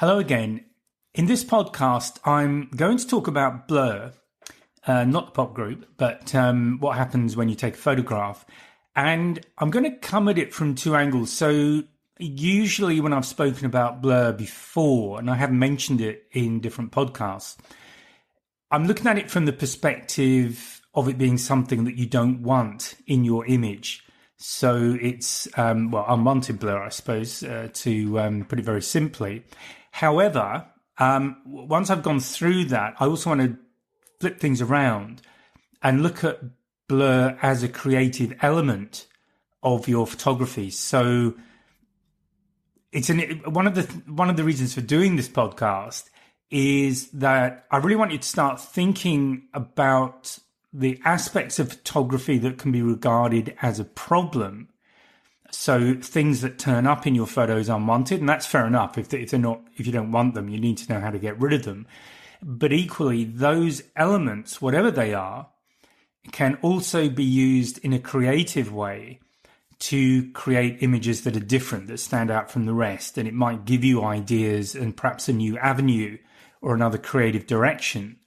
Hello again. In this podcast, I'm going to talk about blur, not the pop group, but what happens when you take a photograph. And I'm going to come at it from two angles. So usually when I've spoken about blur before, and I have mentioned it in different podcasts, I'm looking at it from the perspective of it being something that you don't want in your image. So it's, unwanted blur, I suppose, to put it very simply. However, once I've gone through that, I also want to flip things around and look at blur as a creative element of your photography. So it's one of the reasons for doing this podcast is that I really want you to start thinking about the aspects of photography that can be regarded as a problem. So things that turn up in your photos unwanted, and that's fair enough. If you don't want them, you need to know how to get rid of them. But equally, those elements, whatever they are, can also be used in a creative way to create images that are different, that stand out from the rest. And it might give you ideas and perhaps a new avenue or another creative direction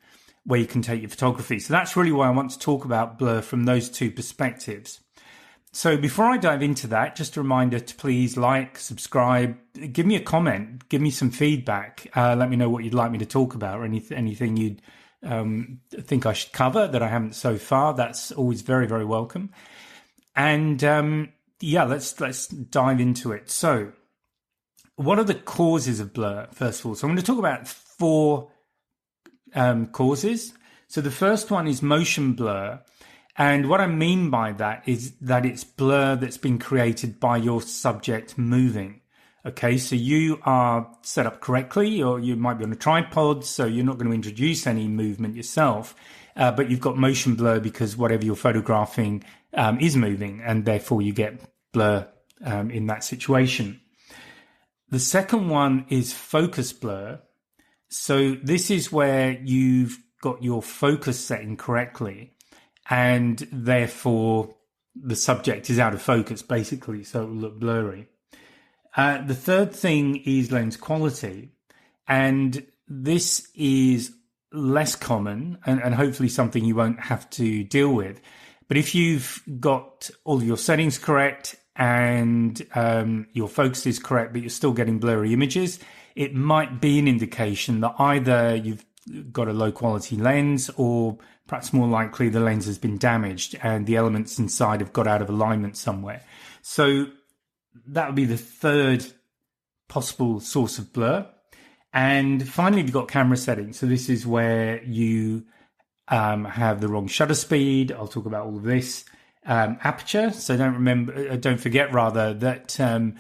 where you can take your photography. So that's really why I want to talk about blur from those two perspectives. So before I dive into that, just a reminder to please like, subscribe, give me a comment, give me some feedback. Let me know what you'd like me to talk about or anything you'd think I should cover that I haven't so far. That's always very, very welcome. And let's dive into it. So what are the causes of blur, first of all? So I'm going to talk about four causes. So the first one is motion blur. And what I mean by that is that it's blur that's been created by your subject moving. Okay, so you are set up correctly, or you might be on a tripod, so you're not going to introduce any movement yourself, but you've got motion blur because whatever you're photographing is moving, and therefore you get blur in that situation. The second one is focus blur. So this is where you've got your focus setting correctly, and therefore the subject is out of focus, basically, so it will look blurry. The third thing is lens quality, and this is less common and hopefully something you won't have to deal with. But if you've got all your settings correct and your focus is correct, but you're still getting blurry images, it might be an indication that either you've got a low quality lens, or perhaps more likely the lens has been damaged and the elements inside have got out of alignment somewhere. So that would be the third possible source of blur. And finally, you've got camera settings. So this is where you have the wrong shutter speed. I'll talk about all of this. Aperture. So don't forget that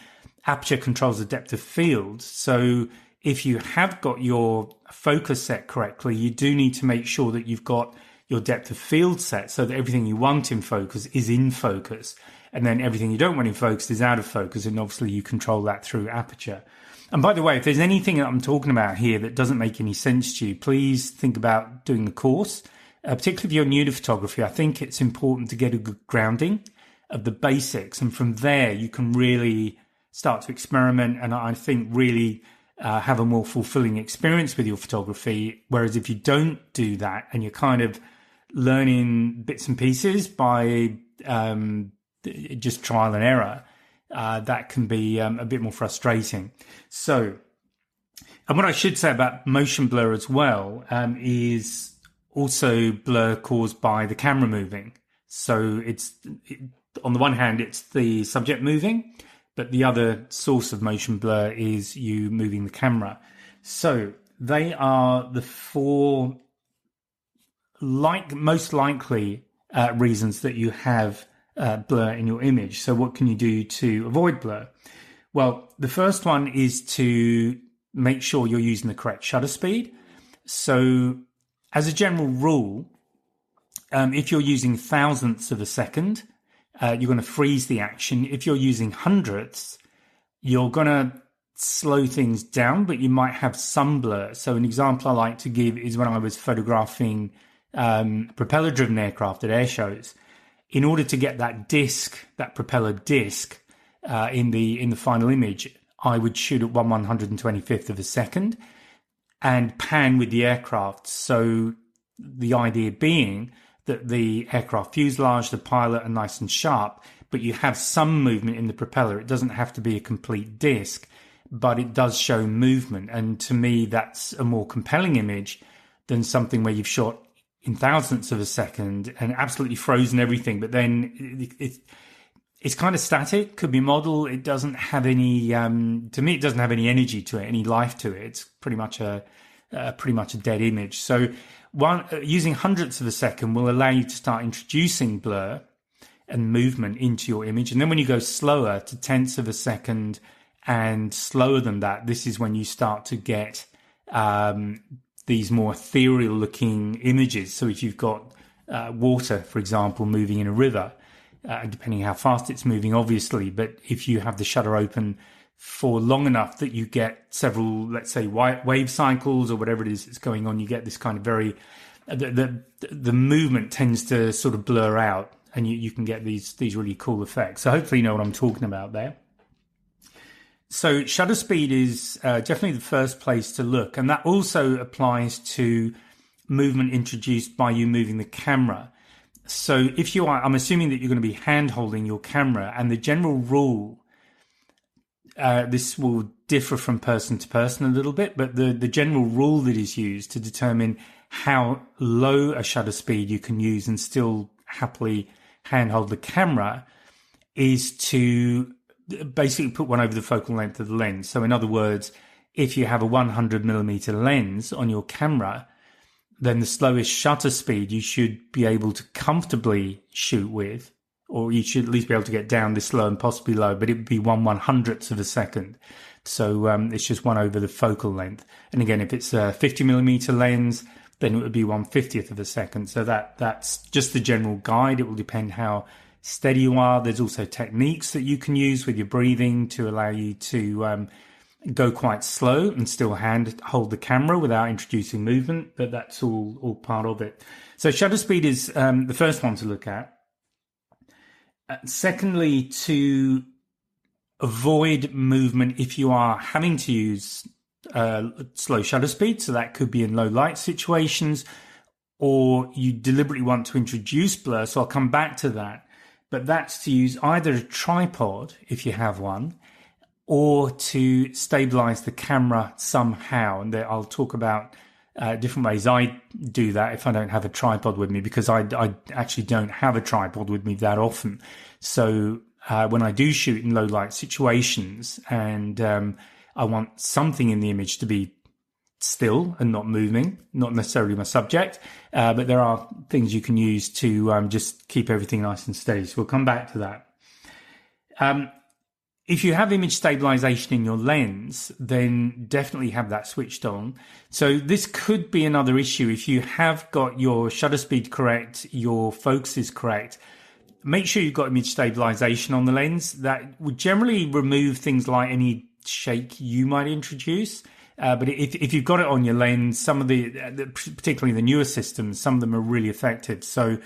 aperture controls the depth of field. So if you have got your focus set correctly, you do need to make sure that you've got your depth of field set so that everything you want in focus is in focus. And then everything you don't want in focus is out of focus. And obviously you control that through aperture. And by the way, if there's anything that I'm talking about here that doesn't make any sense to you, please think about doing the course. Particularly if you're new to photography, I think it's important to get a good grounding of the basics. And from there, you can really start to experiment. And I think really have a more fulfilling experience with your photography. Whereas if you don't do that and you're kind of learning bits and pieces by just trial and error, that can be a bit more frustrating. So, and what I should say about motion blur as well is also blur caused by the camera moving. So on the one hand, it's the subject moving, but the other source of motion blur is you moving the camera. So they are the four most likely reasons that you have blur in your image. So what can you do to avoid blur? Well, the first one is to make sure you're using the correct shutter speed. So as a general rule, if you're using thousandths of a second, you're going to freeze the action. If you're using hundredths, you're going to slow things down, but you might have some blur. So an example I like to give is when I was photographing propeller-driven aircraft at air shows. In order to get that propeller disc in the final image, I would shoot at 1/125th of a second and pan with the aircraft. So the idea being that the aircraft fuselage, the pilot are nice and sharp, but you have some movement in the propeller. It doesn't have to be a complete disc, but it does show movement. And to me, that's a more compelling image than something where you've shot in thousandths of a second and absolutely frozen everything. But then it's kind of static, could be model. It doesn't have any, to me, it doesn't have any energy to it, any life to it. It's pretty much a dead image. So using hundredths of a second will allow you to start introducing blur and movement into your image. And then when you go slower to tenths of a second and slower than that, this is when you start to get these more ethereal looking images. So if you've got water, for example, moving in a river, depending how fast it's moving, obviously, but if you have the shutter open for long enough that you get several, let's say, wave cycles or whatever it is that's going on, you get this kind of very, the movement tends to sort of blur out, and you can get these really cool effects. So hopefully you know what I'm talking about there. So shutter speed is definitely the first place to look, and that also applies to movement introduced by you moving the camera. So if you are, I'm assuming that you're going to be hand holding your camera, and the general rule, this will differ from person to person a little bit, but the general rule that is used to determine how low a shutter speed you can use and still happily handhold the camera is to basically put one over the focal length of the lens. So in other words, if you have a 100mm lens on your camera, then the slowest shutter speed you should be able to comfortably shoot with, or you should at least be able to get down this low and possibly low, but it would be 1/100th of a second. So it's just one over the focal length. And again, if it's a 50mm lens, then it would be 1/50th of a second. So that's just the general guide. It will depend how steady you are. There's also techniques that you can use with your breathing to allow you to go quite slow and still hand hold the camera without introducing movement, but that's all part of it. So shutter speed is the first one to look at. Secondly, to avoid movement if you are having to use slow shutter speed, so that could be in low light situations, or you deliberately want to introduce blur, so I'll come back to that, but that's to use either a tripod if you have one, or to stabilize the camera somehow. And I'll talk about different ways I do that if I don't have a tripod with me, because I actually don't have a tripod with me that often. So when I do shoot in low light situations and I want something in the image to be still and not moving, not necessarily my subject, but there are things you can use to just keep everything nice and steady. So we'll come back to that. If you have image stabilization in your lens, then definitely have that switched on. So this could be another issue. If you have got your shutter speed correct, your focus is correct, make sure you've got image stabilization on the lens. That would generally remove things like any shake you might introduce. But if you've got it on your lens, some of the particularly the newer systems, some of them are really effective. So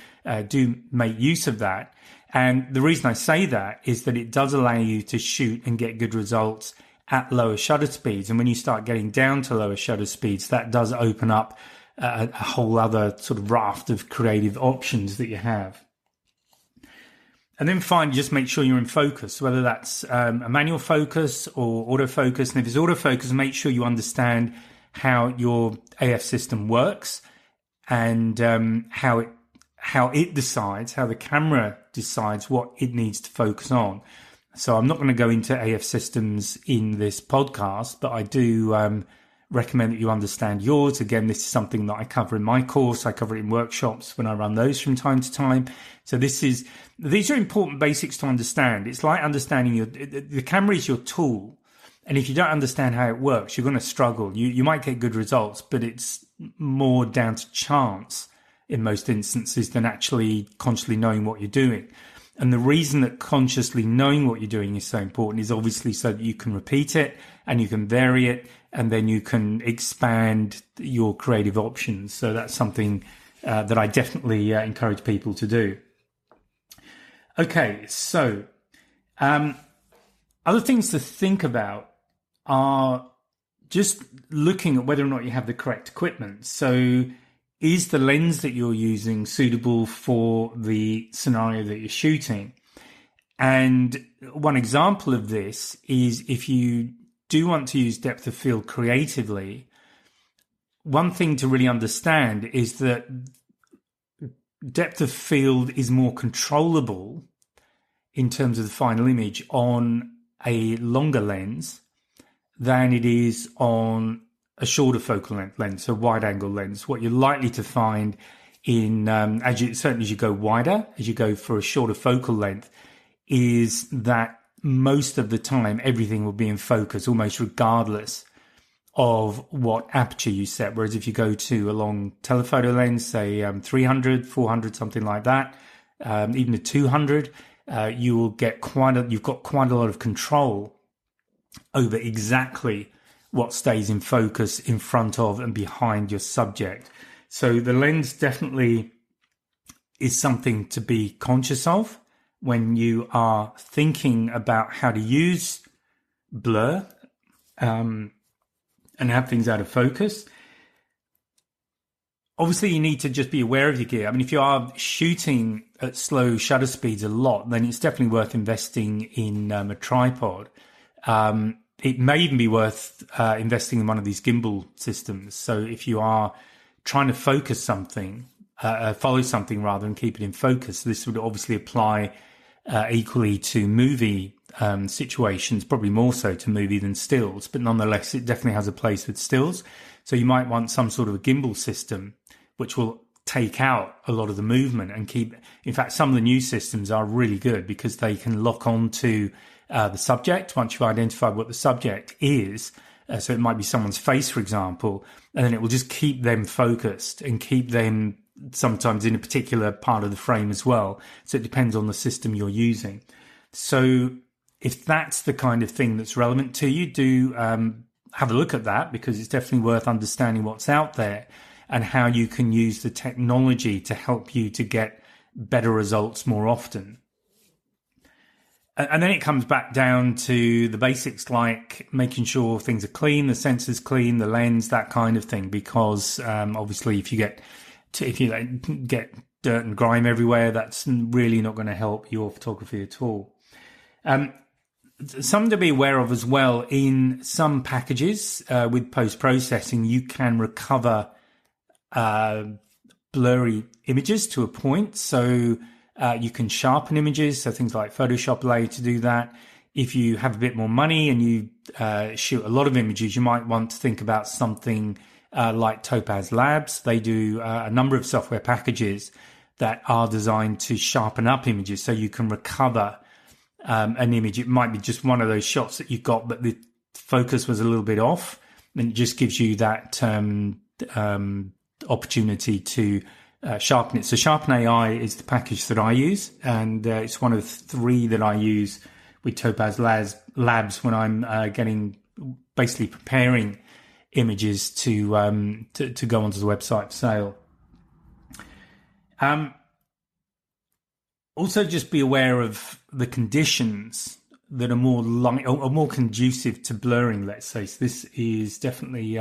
do make use of that. And the reason I say that is that it does allow you to shoot and get good results at lower shutter speeds. And when you start getting down to lower shutter speeds, that does open up a whole other sort of raft of creative options that you have. And then finally, just make sure you're in focus, whether that's a manual focus or autofocus. And if it's autofocus, make sure you understand how your AF system works and how the camera decides what it needs to focus on. So I'm not going to go into AF systems in this podcast, but I do recommend that you understand yours. Again, this is something that I cover in my course. I cover it in workshops when I run those from time to time. So these are important basics to understand. It's like understanding the camera is your tool. And if you don't understand how it works, you're going to struggle. You might get good results, but it's more down to chance in most instances than actually consciously knowing what you're doing. And the reason that consciously knowing what you're doing is so important is obviously so that you can repeat it and you can vary it, and then you can expand your creative options. So that's something that I definitely encourage people to do. Okay, so other things to think about are just looking at whether or not you have the correct equipment. So is the lens that you're using suitable for the scenario that you're shooting? And one example of this is if you do want to use depth of field creatively, one thing to really understand is that depth of field is more controllable in terms of the final image on a longer lens than it is on a shorter focal length lens, so wide angle lens. What you're likely to find in, certainly as you go wider, as you go for a shorter focal length, is that most of the time everything will be in focus almost regardless of what aperture you set. Whereas if you go to a long telephoto lens, say 300, 400, something like that, even a 200, you will get you've got quite a lot of control over exactly what stays in focus in front of and behind your subject. So the lens definitely is something to be conscious of when you are thinking about how to use blur and have things out of focus. Obviously, you need to just be aware of your gear. I mean, if you are shooting at slow shutter speeds a lot, then it's definitely worth investing in a tripod. It may even be worth investing in one of these gimbal systems. So if you are trying to focus something, follow something rather, and keep it in focus, this would obviously apply equally to movie situations, probably more so to movie than stills, but nonetheless, it definitely has a place with stills. So you might want some sort of a gimbal system which will take out a lot of the movement and keep. In fact, some of the new systems are really good because they can lock on to the subject once you've identified what the subject is. So it might be someone's face, for example, and then it will just keep them focused and keep them sometimes in a particular part of the frame as well. So it depends on the system you're using. So if that's the kind of thing that's relevant to you, do have a look at that, because it's definitely worth understanding what's out there and how you can use the technology to help you to get better results more often. And then it comes back down to the basics, like making sure things are clean, the sensor's clean, the lens, that kind of thing. Because obviously, if you get dirt and grime everywhere, that's really not going to help your photography at all. Something to be aware of as well: in some packages with post-processing, you can recover blurry images to a point. So you can sharpen images, so things like Photoshop allow you to do that. If you have a bit more money and you shoot a lot of images, you might want to think about something like Topaz Labs. They do a number of software packages that are designed to sharpen up images, so you can recover an image. It might be just one of those shots that you got, but the focus was a little bit off, and it just gives you that opportunity to sharpen it. So Sharpen AI is the package that I use, and it's one of 3 that I use with Topaz Labs when I'm basically preparing images to go onto the website for sale. Also, just be aware of the conditions that are more conducive to blurring, let's say. So this is definitely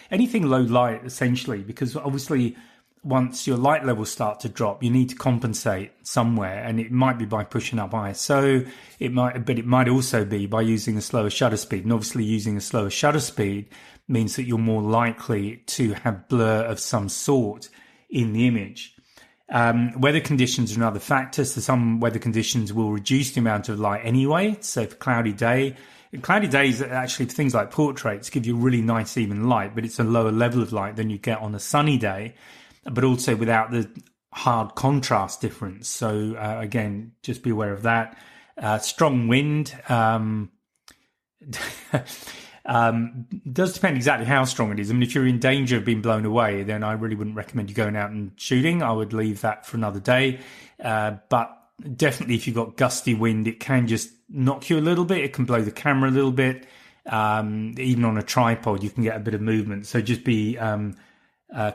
anything low light, essentially, because obviously once your light levels start to drop, you need to compensate somewhere, and it might be by pushing up ISO. But it might also be by using a slower shutter speed. And obviously, using a slower shutter speed means that you're more likely to have blur of some sort in the image. Weather conditions are another factor. So some weather conditions will reduce the amount of light anyway. So for cloudy days, actually, for things like portraits, give you really nice even light, but it's a lower level of light than you get on a sunny day, but also without the hard contrast difference. So again, just be aware of that. Strong wind does depend exactly how strong it is. I mean, if you're in danger of being blown away, then I really wouldn't recommend you going out and shooting. I would leave that for another day. But definitely, if you've got gusty wind, it can just knock you a little bit. It can blow the camera a little bit. Even on a tripod, you can get a bit of movement. So just be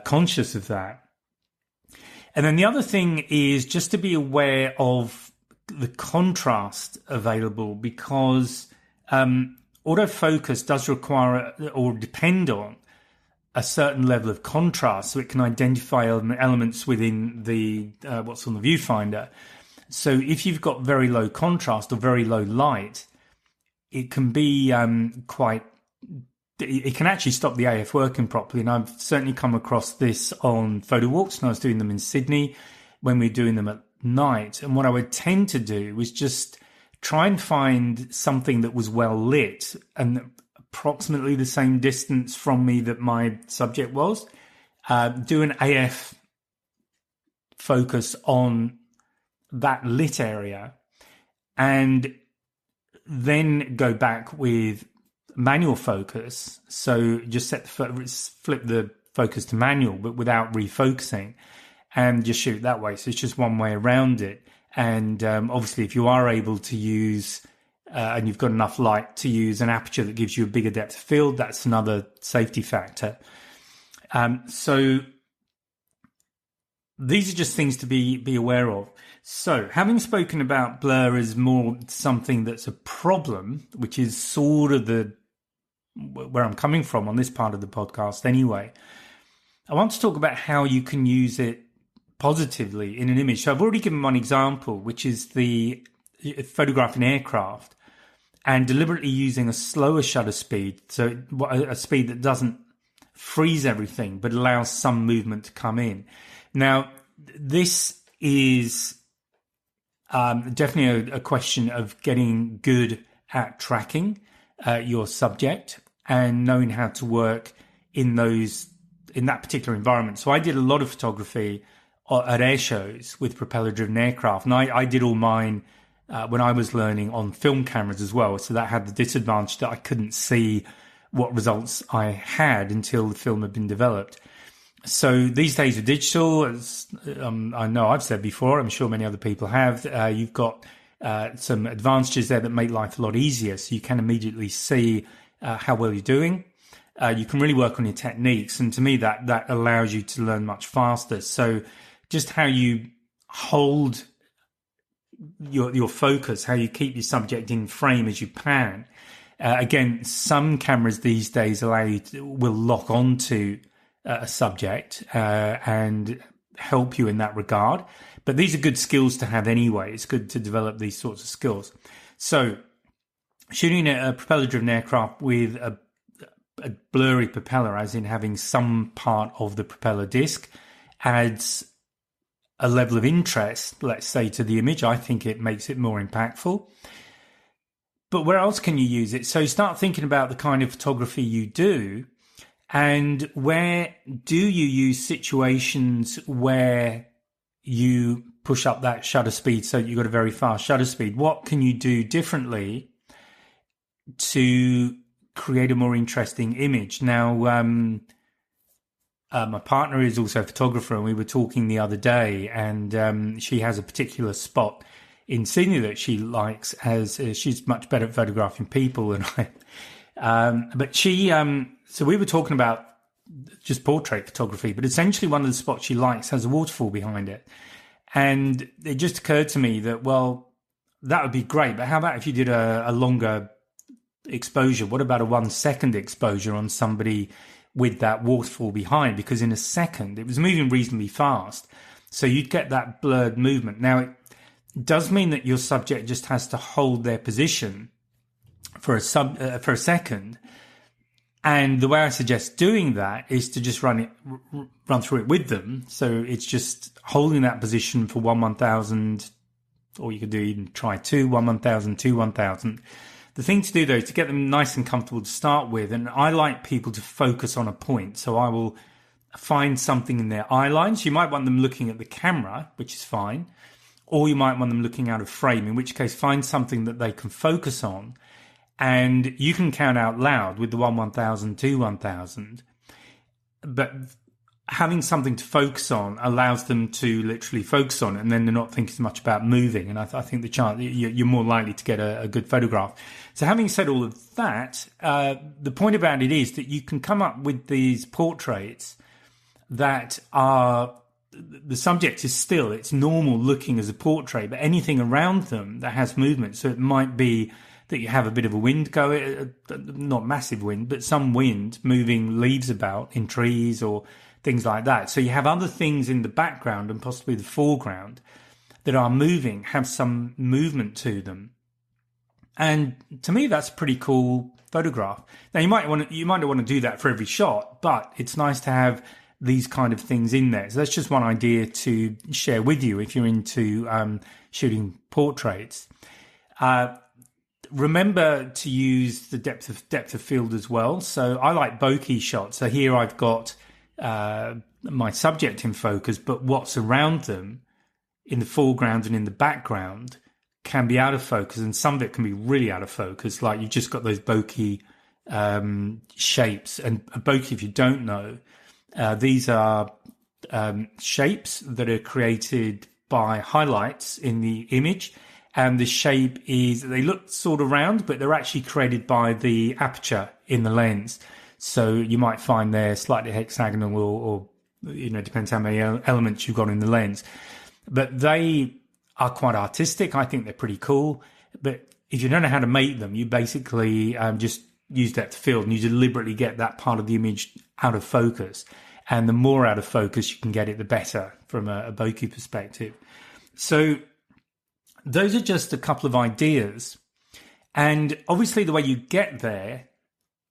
conscious of that. And then the other thing is just to be aware of the contrast available, because autofocus does require or depend on a certain level of contrast, so it can identify elements within the what's on the viewfinder. So if you've got very low contrast or very low light, it can be it can actually stop the AF working properly. And I've certainly come across this on photo walks, and I was doing them in Sydney when we were doing them at night. And what I would tend to do was just try and find something that was well lit and approximately the same distance from me that my subject was. Do an AF focus on that lit area, and then go back with manual focus. So just flip the focus to manual, but without refocusing, and just shoot that way. So it's just one way around it. And obviously, if you are able to use and you've got enough light to use an aperture that gives you a bigger depth of field, that's another safety factor. So these are just things to be aware of. So having spoken about blur as more something that's a problem, which is sort of where I'm coming from on this part of the podcast anyway, I want to talk about how you can use it positively in an image. So I've already given one example, which is the photographing aircraft and deliberately using a slower shutter speed, so a speed that doesn't freeze everything but allows some movement to come in. Now, this is definitely a question of getting good at tracking your subject and knowing how to work in that particular environment. So I did a lot of photography at air shows with propeller-driven aircraft, and I did all mine when I was learning on film cameras as well. So that had the disadvantage that I couldn't see what results I had until the film had been developed. So these days with digital, as I know I've said before, I'm sure many other people have, you've got some advantages there that make life a lot easier. So you can immediately see how well you're doing. You can really work on your techniques. And to me, that allows you to learn much faster. So just how you hold your focus, how you keep your subject in frame as you pan. Again, some cameras these days will lock onto a subject and help you in that regard. But these are good skills to have anyway. It's good to develop these sorts of skills. So shooting a propeller-driven aircraft with a blurry propeller, as in having some part of the propeller disc, adds a level of interest, let's say, to the image. I think it makes it more impactful. But where else can you use it? So start thinking about the kind of photography you do, and where do you use situations where you push up that shutter speed so that you've got a very fast shutter speed? What can you do differently to create a more interesting image? Now, my partner is also a photographer, and we were talking the other day, and she has a particular spot in Sydney that she likes, as she's much better at photographing people than I. But she, so we were talking about just portrait photography, but essentially one of the spots she likes has a waterfall behind it. And it just occurred to me that, well, that would be great, but how about if you did a longer exposure? What about a 1 second exposure on somebody with that waterfall behind? Because in a second, it was moving reasonably fast. So you'd get that blurred movement. Now, it does mean that your subject just has to hold their position for a second. And the way I suggest doing that is to just run through it with them. So it's just holding that position for 1/1000, or you could do even try 1/1000, 2/1000. The thing to do, though, is to get them nice and comfortable to start with. And I like people to focus on a point. So I will find something in their eye lines. You might want them looking at the camera, which is fine. Or you might want them looking out of frame, in which case find something that they can focus on. And you can count out loud with the 1/1000, 2/1000. But having something to focus on allows them to literally focus on it, and then they're not thinking so much about moving. And I think the chance you're more likely to get a good photograph. So having said all of that, the point about it is that you can come up with these portraits that are, the subject is still, it's normal looking as a portrait, but anything around them that has movement. So it might be that you have a bit of a wind going, not massive wind, but some wind moving leaves about in trees or things like that. So you have other things in the background and possibly the foreground that are moving, have some movement to them. And to me, that's a pretty cool photograph. Now you might not want to do that for every shot, but it's nice to have these kind of things in there. So that's just one idea to share with you if you're into shooting portraits. Remember to use the depth of field as well. So I like bokeh shots. So here I've got my subject in focus, but what's around them in the foreground and in the background can be out of focus, and some of it can be really out of focus. Like you've just got those bokeh shapes. And a bokeh, if you don't know, these are shapes that are created by highlights in the image. And the shape they look sort of round, but they're actually created by the aperture in the lens. So you might find they're slightly hexagonal or depends how many elements you've got in the lens. But they are quite artistic. I think they're pretty cool. But if you don't know how to make them, you basically just use depth of field and you deliberately get that part of the image out of focus. And the more out of focus you can get it, the better from a bokeh perspective. So those are just a couple of ideas. And obviously the way you get there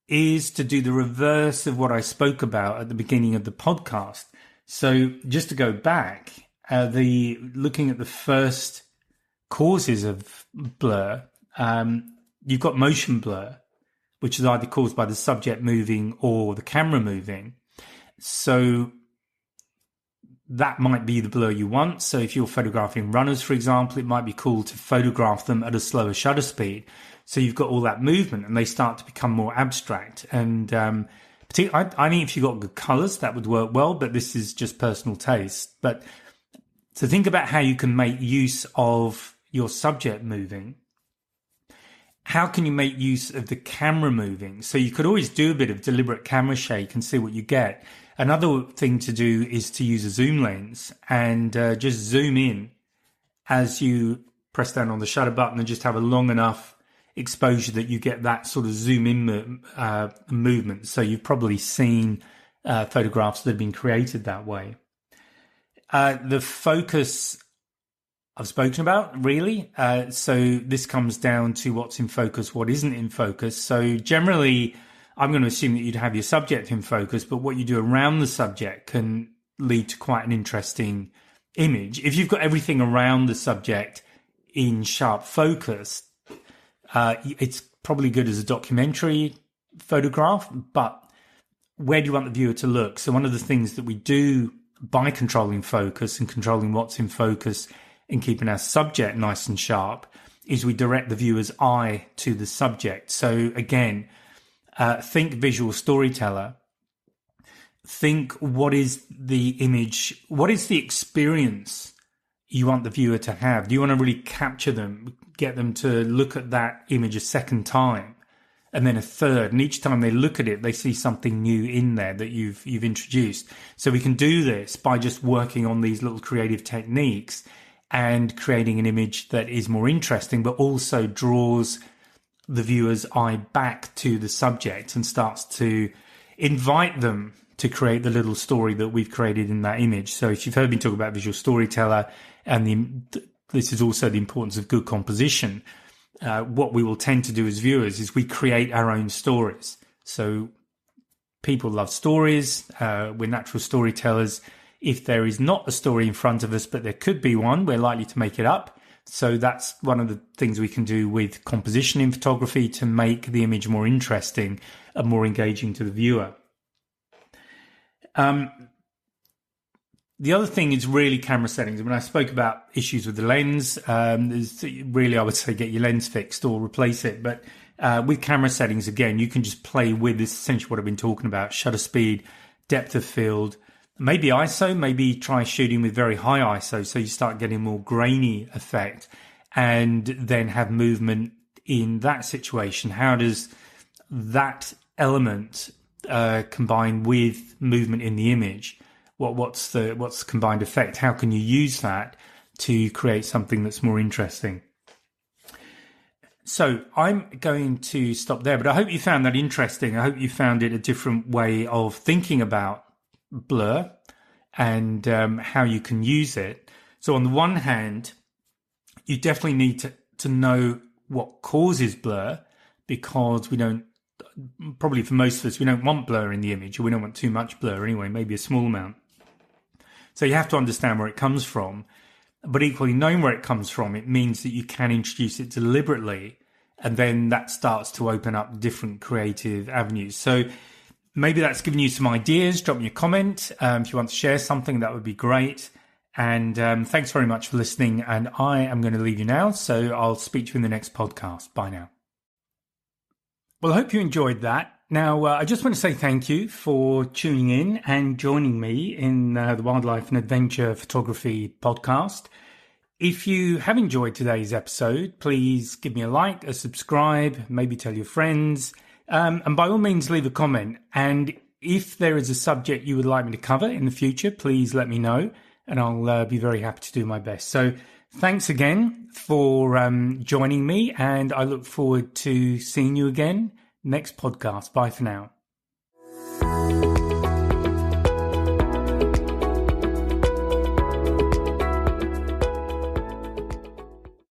is to do the reverse of what I spoke about at the beginning of the podcast. So just to go back, looking at the first causes of blur, you've got motion blur, which is either caused by the subject moving or the camera moving. So that might be the blur you want. So if you're photographing runners, for example, it might be cool to photograph them at a slower shutter speed. So you've got all that movement and they start to become more abstract. And particularly, I think if you've got good colors, that would work well, but this is just personal taste. But to think about how you can make use of your subject moving, how can you make use of the camera moving? So you could always do a bit of deliberate camera shake and see what you get. Another thing to do is to use a zoom lens and just zoom in as you press down on the shutter button and just have a long enough exposure that you get that sort of zoom in movement. So you've probably seen photographs that have been created that way. The focus I've spoken about, really. So this comes down to what's in focus, what isn't in focus. So generally, I'm going to assume that you'd have your subject in focus, but what you do around the subject can lead to quite an interesting image. If you've got everything around the subject in sharp focus, it's probably good as a documentary photograph, but where do you want the viewer to look? So one of the things that we do by controlling focus and controlling what's in focus and keeping our subject nice and sharp is we direct the viewer's eye to the subject. So again, think visual storyteller. Think what is the image, what is the experience you want the viewer to have? Do you want to really capture them, get them to look at that image a second time and then a third? And each time they look at it, they see something new in there that you've introduced. So we can do this by just working on these little creative techniques and creating an image that is more interesting, but also draws the viewer's eye back to the subject and starts to invite them to create the little story that we've created in that image. So if you've heard me talk about visual storyteller, and this is also the importance of good composition, what we will tend to do as viewers is we create our own stories. So people love stories. We're natural storytellers. If there is not a story in front of us, but there could be one, we're likely to make it up. So that's one of the things we can do with composition in photography to make the image more interesting and more engaging to the viewer. The other thing is really camera settings. When I spoke about issues with the lens, really I would say get your lens fixed or replace it. But with camera settings, again, you can just play with this, essentially what I've been talking about: shutter speed, depth of field, maybe ISO, maybe try shooting with very high ISO so you start getting more grainy effect, and then have movement in that situation. How does that element combine with movement in the image? What's the combined effect? How can you use that to create something that's more interesting? So I'm going to stop there, but I hope you found that interesting. I hope you found it a different way of thinking about blur and how you can use it. So on the one hand, you definitely need to know what causes blur, because we don't, probably for most of us, we don't want blur in the image, or we don't want too much blur anyway, maybe a small amount. So you have to understand where it comes from. But equally, knowing where it comes from, it means that you can introduce it deliberately, and then that starts to open up different creative avenues. So maybe that's given you some ideas. Drop me a comment. If you want to share something, that would be great. And thanks very much for listening. And I am going to leave you now. So I'll speak to you in the next podcast. Bye now. Well, I hope you enjoyed that. Now, I just want to say thank you for tuning in and joining me in the Wildlife and Adventure Photography podcast. If you have enjoyed today's episode, please give me a like, a subscribe, maybe tell your friends, and by all means leave a comment. And if there is a subject you would like me to cover in the future, please let me know, and I'll be very happy to do my best. So thanks again for joining me, and I look forward to seeing you again next podcast. Bye for now.